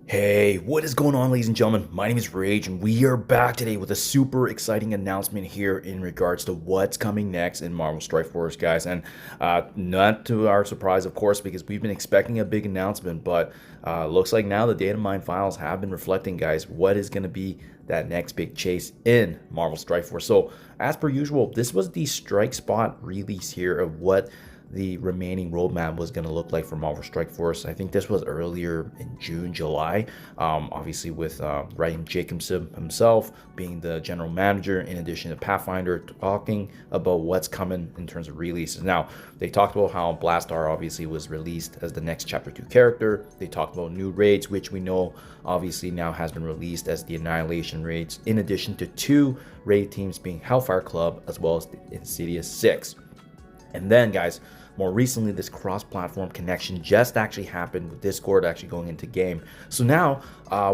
Hey, what is going on, ladies and gentlemen? My name is Rage, and we are back today with a super exciting announcement here in regards to what's coming next in Marvel Strike Force, guys. And not to our surprise, of course, because we've been expecting a big announcement, but looks like now the DD9 files have been reflecting, guys, what is going to be that next big chase in Marvel Strike Force. So, as per usual, this was the strike spot release here of what the remaining roadmap was going to look like for Marvel Strike Force. I think this was earlier in June, July, obviously with Ryan Jacobson himself being the general manager, in addition to Pathfinder, talking about what's coming in terms of releases. Now, they talked about how Blastar obviously was released as the next Chapter 2 character. They talked about new raids, which we know obviously now has been released as the Annihilation raids, in addition to 2 raid teams being Hellfire Club as well as the Insidious 6. And then, guys, more recently, this cross-platform connection just actually happened with Discord actually going into game. So now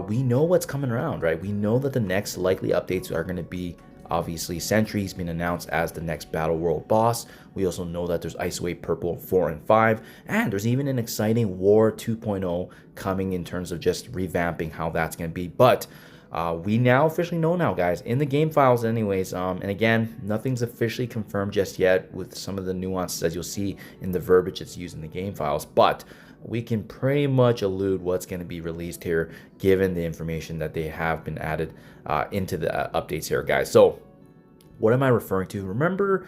we know what's coming around, right? We know that the next likely updates are going to be obviously Sentry's been announced as the next Battle World boss. We also know that there's Isolate Purple 4 and 5, and there's even an exciting War 2.0 coming in terms of just revamping how that's going to be. But we now officially know now, guys, in the game files anyways, and again, nothing's officially confirmed just yet with some of the nuances as you'll see in the verbiage that's used in the game files, but we can pretty much allude what's going to be released here given the information that they have been added into the updates here, guys. So what am I referring to? Remember,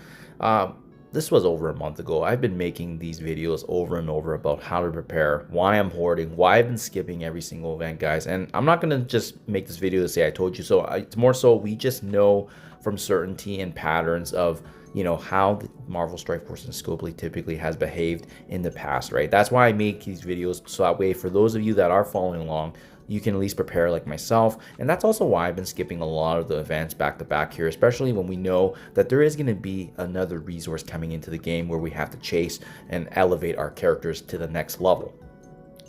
this was over a month ago. I've been making these videos over and over about how to prepare, why I'm hoarding, why I've been skipping every single event, guys. And I'm not going to just make this video to say I told you so. It's more so we just know from certainty and patterns of, you know, how the Marvel Strike Force and Scopely typically has behaved in the past, right? That's why I make these videos, so that way for those of you that are following along, you can at least prepare like myself. And that's also why I've been skipping a lot of the events back to back here, especially when we know that there is going to be another resource coming into the game where we have to chase and elevate our characters to the next level.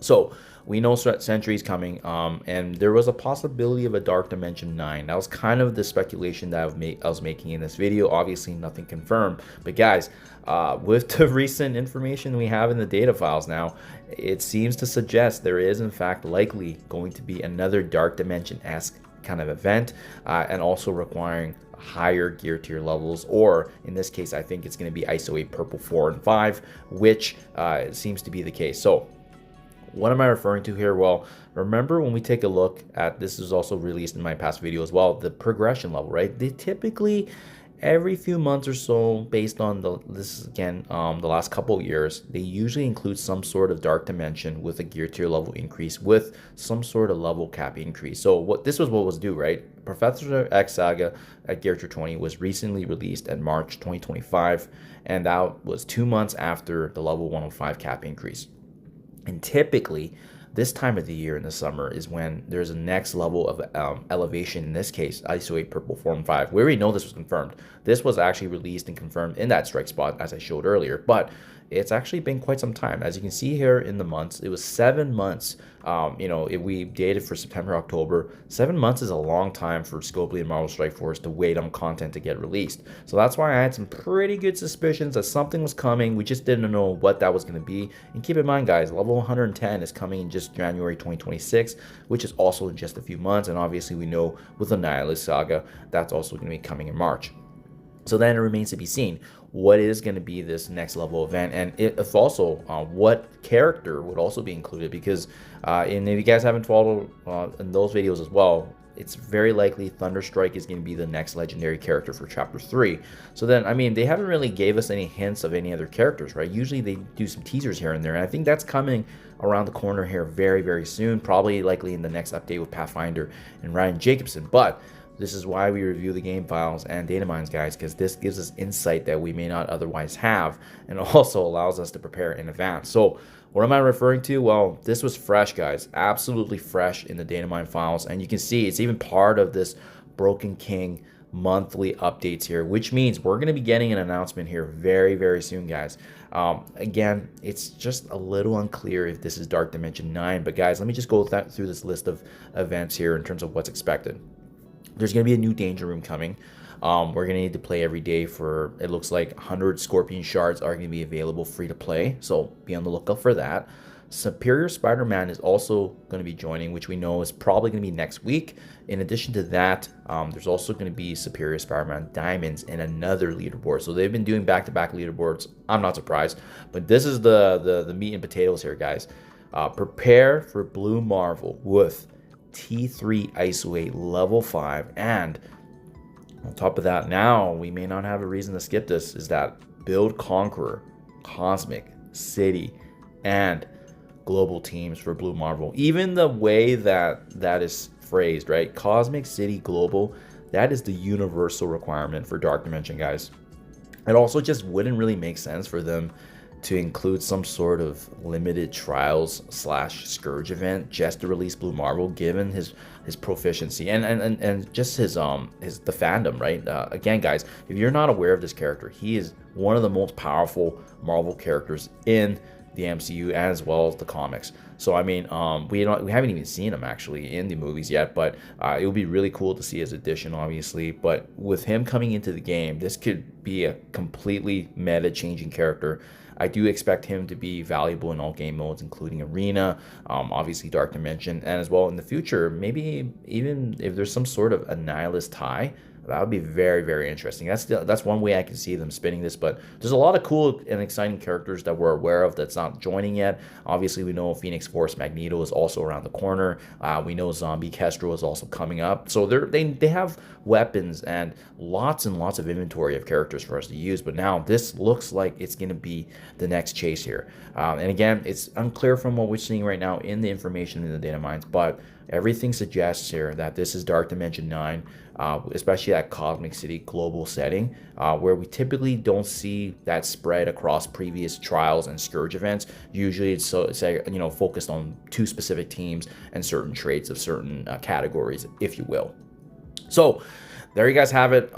So we know Sentry's coming, and there was a possibility of a Dark Dimension 9. That was kind of the speculation that I was making in this video. Obviously, nothing confirmed. But guys, with the recent information we have in the data files now, it seems to suggest there is, in fact, likely going to be another Dark Dimension-esque kind of event, and also requiring higher gear tier levels, or in this case, I think it's going to be Isolate Purple 4 and 5, which seems to be the case. So what am I referring to here? Well, remember when we take a look at, this is also released in my past video as well, the progression level, right? They typically, every few months or so, based on the last couple of years, they usually include some sort of Dark Dimension with a gear tier level increase with some sort of level cap increase. So what was due, right? Professor X Saga at Gear Tier 20 was recently released in March 2025, and that was 2 months after the level 105 cap increase. And typically, this time of the year in the summer is when there's a next level of elevation. In this case, Isolate Purple 4 and 5. We already know this was confirmed. This was actually released and confirmed in that strike spot, as I showed earlier. But it's actually been quite some time. As you can see here in the months, it was 7 months. If we dated for September, October, 7 months is a long time for Scopely and Marvel Strike Force to wait on content to get released. So that's why I had some pretty good suspicions that something was coming. We just didn't know what that was going to be. And keep in mind, guys, level 110 is coming in just January 2026, which is also in just a few months. And obviously, we know with the Nihilist Saga, that's also going to be coming in March. So then it remains to be seen what is going to be this next level event, and if also what character would also be included, because and if you guys haven't followed in those videos as well, it's very likely Thunderstrike is going to be the next legendary character for Chapter 3. So then, I mean, they haven't really gave us any hints of any other characters, right? Usually they do some teasers here and there, and I think that's coming around the corner here very, very soon, probably likely in the next update with Pathfinder and Ryan Jacobson. But this is why we review the game files and data mines, guys, because this gives us insight that we may not otherwise have, and also allows us to prepare in advance. So what am I referring to? Well, this was fresh, guys, absolutely fresh in the data mine files, and you can see it's even part of this Broken King monthly updates here, which means we're going to be getting an announcement here very, very soon, guys. Again, it's just a little unclear if this is Dark Dimension 9, but guys, let me just go through this list of events here in terms of what's expected. There's going to be a new Danger Room coming. We're going to need to play every day for, it looks like 100 Scorpion Shards are going to be available free to play. So be on the lookout for that. Superior Spider-Man is also going to be joining, which we know is probably going to be next week. In addition to that, there's also going to be Superior Spider-Man Diamonds in another leaderboard. So they've been doing back-to-back leaderboards. I'm not surprised, but this is the meat and potatoes here, guys. Prepare for Blue Marvel with T3 ISO 8 level 5, and on top of that, now we may not have a reason to skip this, is that build Conqueror, Cosmic, City, and global teams for Blue Marvel. Even the way that is phrased, right? Cosmic, City, Global, that is the universal requirement for Dark Dimension, guys. It also just wouldn't really make sense for them to include some sort of limited trials / Scourge event just to release Blue Marvel, given his proficiency and just his the fandom, right? Again, guys, if you're not aware of this character, he is one of the most powerful Marvel characters in the MCU as well as the comics. So I mean, we haven't even seen him actually in the movies yet, but it would be really cool to see his addition, obviously. But with him coming into the game, this could be a completely meta changing character. I do expect him to be valuable in all game modes, including Arena, obviously Dark Dimension, and as well in the future, maybe even if there's some sort of Annihilus tie, that would be very, very interesting. That's one way I can see them spinning this, but there's a lot of cool and exciting characters that we're aware of that's not joining yet. Obviously, we know Phoenix Force Magneto is also around the corner. We know Zombie Kestrel is also coming up. So they have weapons and lots of inventory of characters for us to use, but now this looks like it's going to be the next chase here. And again, it's unclear from what we're seeing right now in the information in the data mines, but everything suggests here that this is Dark Dimension 9, especially that Cosmic City global setting, where we typically don't see that spread across previous trials and Scourge events. Usually it's focused on two specific teams and certain traits of certain categories, if you will. So there you guys have it.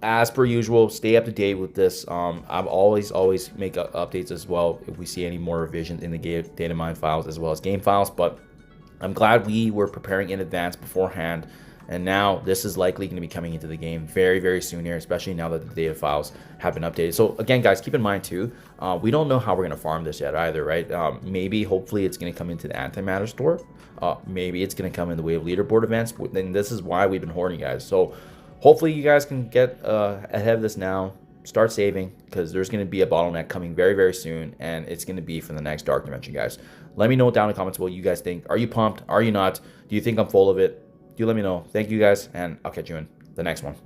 As per usual, stay up to date with this. I'm always make updates as well if we see any more revisions in the data mine files as well as game files, but I'm glad we were preparing in advance beforehand, and now this is likely going to be coming into the game very, very soon here, especially now that the data files have been updated. So again, guys, keep in mind too, we don't know how we're going to farm this yet either, right? Maybe, hopefully, it's going to come into the antimatter store. Maybe it's going to come in the way of leaderboard events. Then this is why we've been hoarding, guys. So hopefully you guys can get ahead of this now. Start saving, because there's going to be a bottleneck coming very, very soon, and it's going to be for the next Dark Dimension, guys. Let me know down in the comments what you guys think. Are you pumped? Are you not? Do you think I'm full of it? Do let me know. Thank you guys, and I'll catch you in the next one.